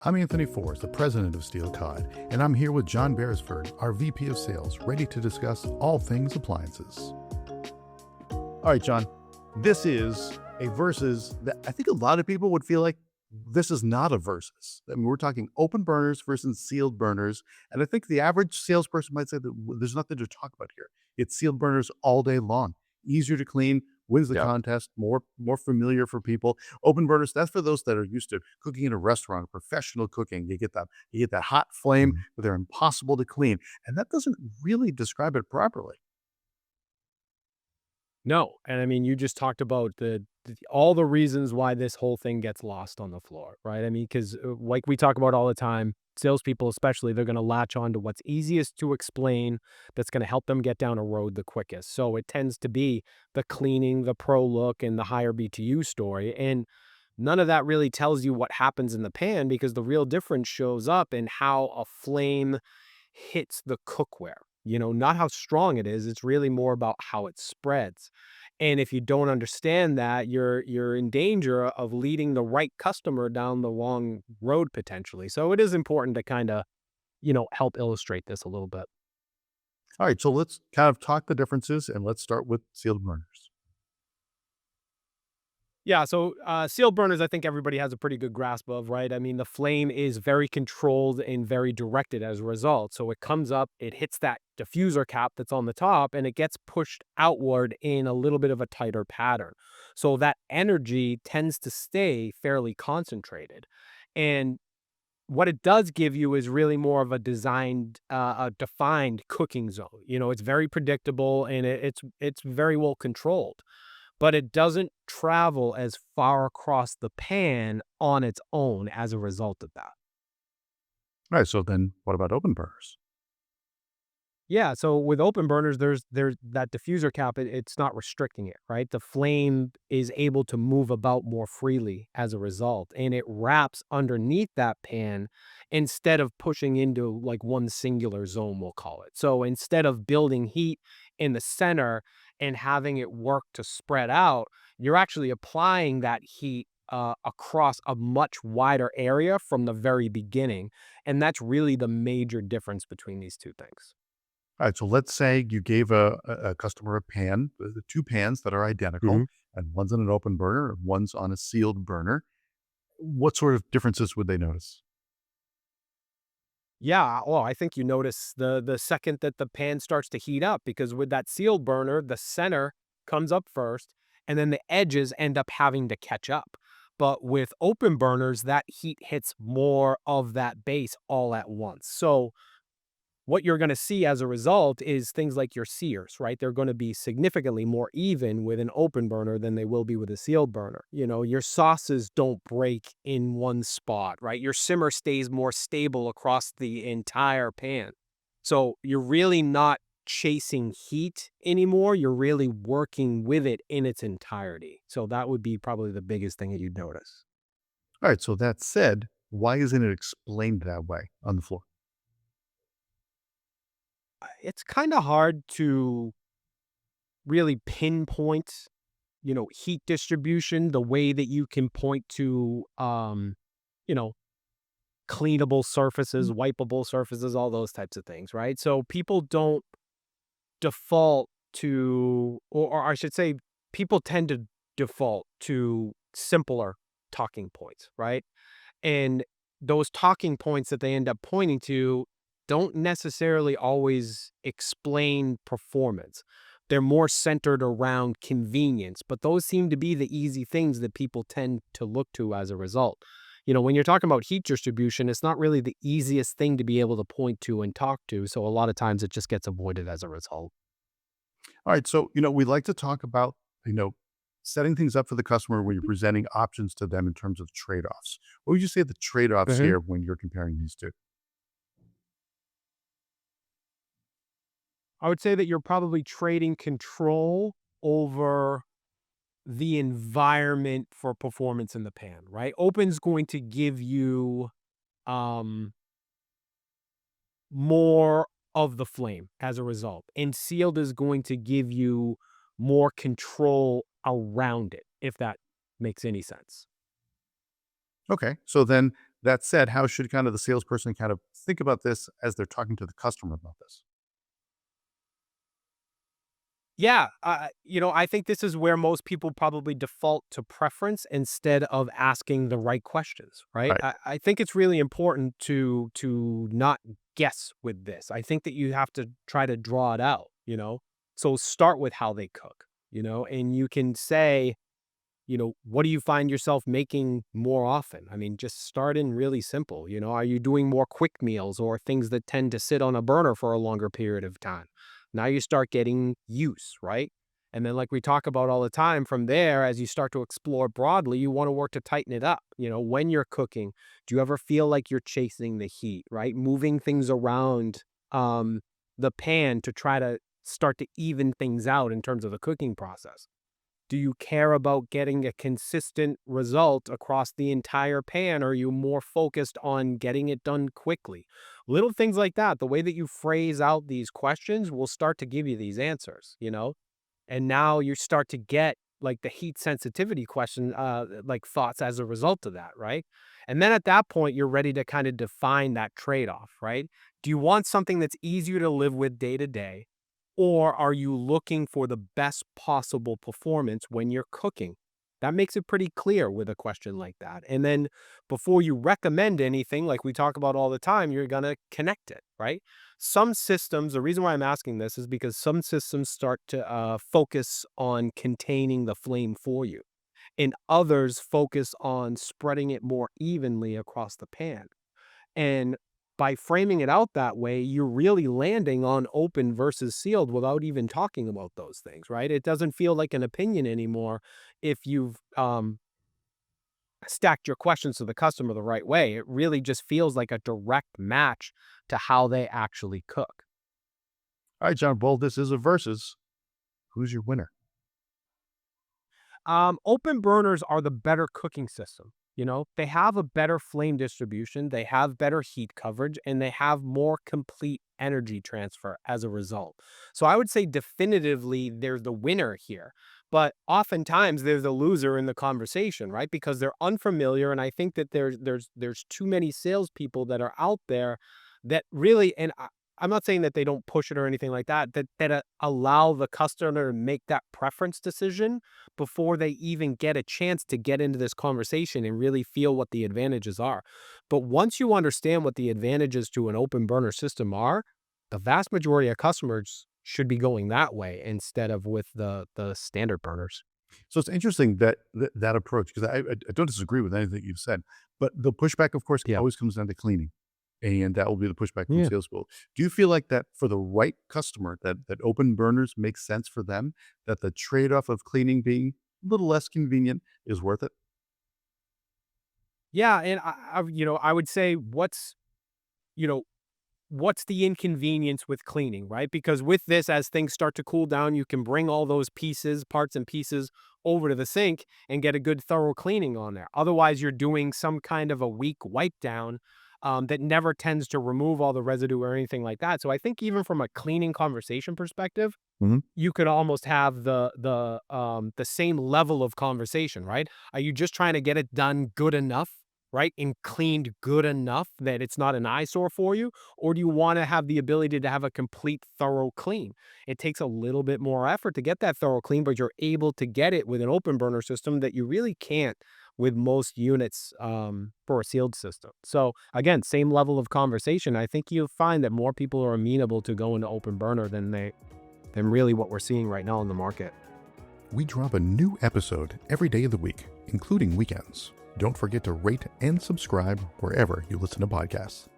I'm Anthony Forrest, the president of Steel Cod, and I'm here with John Beresford, our VP of Sales, ready to discuss all things appliances. All right, John, this is a versus that I think a lot of people would feel like this is not a versus. I mean, we're talking open burners versus sealed burners, and I think the average salesperson might say that there's nothing to talk about here. It's sealed burners all day long, easier to clean, wins the Yeah. contest, more familiar for people. Open burners, that's for those that are used to cooking in a restaurant, professional cooking. You get that hot flame, Mhm. but they're impossible to clean. And that doesn't really describe it properly. No, and I mean, you just talked about all the reasons why this whole thing gets lost on the floor, right? I mean, because like we talk about all the time, salespeople especially, they're going to latch on to what's easiest to explain, that's going to help them get down a road the quickest. So it tends to be the cleaning, the pro look, and the higher BTU story, and none of that really tells you what happens in the pan because the real difference shows up in how a flame hits the cookware. Not how strong it is. It's really more about how it spreads. And if you don't understand that, you're in danger of leading the right customer down the wrong road potentially. So it is important to kind of, help illustrate this a little bit. All right, so let's kind of talk the differences and let's start with sealed burners. Yeah, so sealed burners, I think everybody has a pretty good grasp of, right? I mean, the flame is very controlled and very directed as a result. So it comes up, it hits that diffuser cap that's on the top, and it gets pushed outward in a little bit of a tighter pattern. So that energy tends to stay fairly concentrated. And what it does give you is really more of a defined cooking zone. It's very predictable and it's very well controlled, but it doesn't travel as far across the pan on its own as a result of that. All right, so then what about open burners? Yeah, so with open burners, there's that diffuser cap, it's not restricting it, right? The flame is able to move about more freely as a result, and it wraps underneath that pan instead of pushing into like one singular zone, we'll call it. So instead of building heat in the center and having it work to spread out, you're actually applying that heat across a much wider area from the very beginning. And that's really the major difference between these two things. All right, so let's say you gave a customer a pan, the two pans that are identical, and one's on an open burner and one's on a sealed burner. What sort of differences would they notice? Yeah, well, I think you notice the second that the pan starts to heat up because with that sealed burner, the center comes up first and then the edges end up having to catch up. But with open burners, that heat hits more of that base all at once. So what you're going to see as a result is things like your sears, right? They're going to be significantly more even with an open burner than they will be with a sealed burner. Your sauces don't break in one spot, right? Your simmer stays more stable across the entire pan. So you're really not chasing heat anymore. You're really working with it in its entirety. So that would be probably the biggest thing that you'd notice. All right, so that said, why isn't it explained that way on the floor? It's kind of hard to really pinpoint heat distribution the way that you can point to, you know, cleanable surfaces, wipeable surfaces, all those types of things, right? So people don't default to, or I should say, people tend to default to simpler talking points, right? And those talking points that they end up pointing to don't necessarily always explain performance. They're more centered around convenience, but those seem to be the easy things that people tend to look to as a result. When you're talking about heat distribution, it's not really the easiest thing to be able to point to and talk to. So a lot of times it just gets avoided as a result. All right, so we like to talk about setting things up for the customer when you're presenting options to them in terms of trade-offs. What would you say the trade-offs Mhm. here when you're comparing these two? I would say that you're probably trading control over the environment for performance in the pan, right? Open's going to give you um more of the flame as a result, and sealed is going to give you more control around it, if that makes any sense. Okay, so then That said, how should kind of the salesperson kind of think about this as they're talking to the customer about this? Yeah, I think this is where most people probably default to preference instead of asking the right questions, right? Right. I think it's really important to not guess with this. I think that you have to try to draw it out. So start with how they cook, and you can say, what do you find yourself making more often? I mean, just start in really simple. Are you doing more quick meals or things that tend to sit on a burner for a longer period of time? Now you start getting use, right? And then, like we talk about all the time, from there, as you start to explore broadly, you want to work to tighten it up. When you're cooking, do you ever feel like you're chasing the heat, right? Moving things around the pan to try to start to even things out in terms of the cooking process. Do you care about getting a consistent result across the entire pan? Or are you more focused on getting it done quickly? Little things like that. The way that you phrase out these questions will start to give you these answers. And now you start to get like the heat sensitivity question, like thoughts as a result of that, right? And then at that point, you're ready to kind of define that trade off, right? Do you want something that's easier to live with day to day? Or are you looking for the best possible performance when you're cooking? That makes it pretty clear with a question like that. And then before you recommend anything, like we talk about all the time, you're going to connect it, right? Some systems, the reason why I'm asking this is because some systems start to focus on containing the flame for you, and others focus on spreading it more evenly across the pan. And by framing it out that way, you're really landing on open versus sealed without even talking about those things, right? It doesn't feel like an opinion anymore if you've stacked your questions to the customer the right way. It really just feels like a direct match to how they actually cook. All right, John Bull, this is a versus. Who's your winner? Open burners are the better cooking system. They have a better flame distribution, they have better heat coverage, and they have more complete energy transfer as a result. So I would say definitively they're the winner here. But oftentimes they're the loser in the conversation, right? Because they're unfamiliar, and I think that there's too many salespeople that are out there that really, and I'm not saying that they don't push it or anything like that, that allow the customer to make that preference decision before they even get a chance to get into this conversation and really feel what the advantages are. But once you understand what the advantages to an open burner system are, the vast majority of customers should be going that way instead of with the standard burners. So it's interesting that approach, because I don't disagree with anything you've said, but the pushback, of course, Yeah. always comes down to cleaning. And that will be the pushback from Yeah. salespeople. Do you feel like that for the right customer, that open burners make sense for them, that the trade-off of cleaning being a little less convenient is worth it? Yeah, and I would say you know, what's the inconvenience with cleaning, right? Because with this, as things start to cool down, you can bring all those parts and pieces over to the sink and get a good thorough cleaning on there. Otherwise, you're doing some kind of a weak wipe down that never tends to remove all the residue or anything like that. So I think even from a cleaning conversation perspective, Mhm. you could almost have the same level of conversation, right? Are you just trying to get it done good enough, right, and cleaned good enough that it's not an eyesore for you, or do you want to have the ability to have a complete, thorough clean? It takes a little bit more effort to get that thorough clean, but you're able to get it with an open burner system that you really can't with most units for a sealed system. So again, same level of conversation. I think you'll find that more people are amenable to going to open burner than really what we're seeing right now in the market. We drop a new episode every day of the week, including weekends. Don't forget to rate and subscribe wherever you listen to podcasts.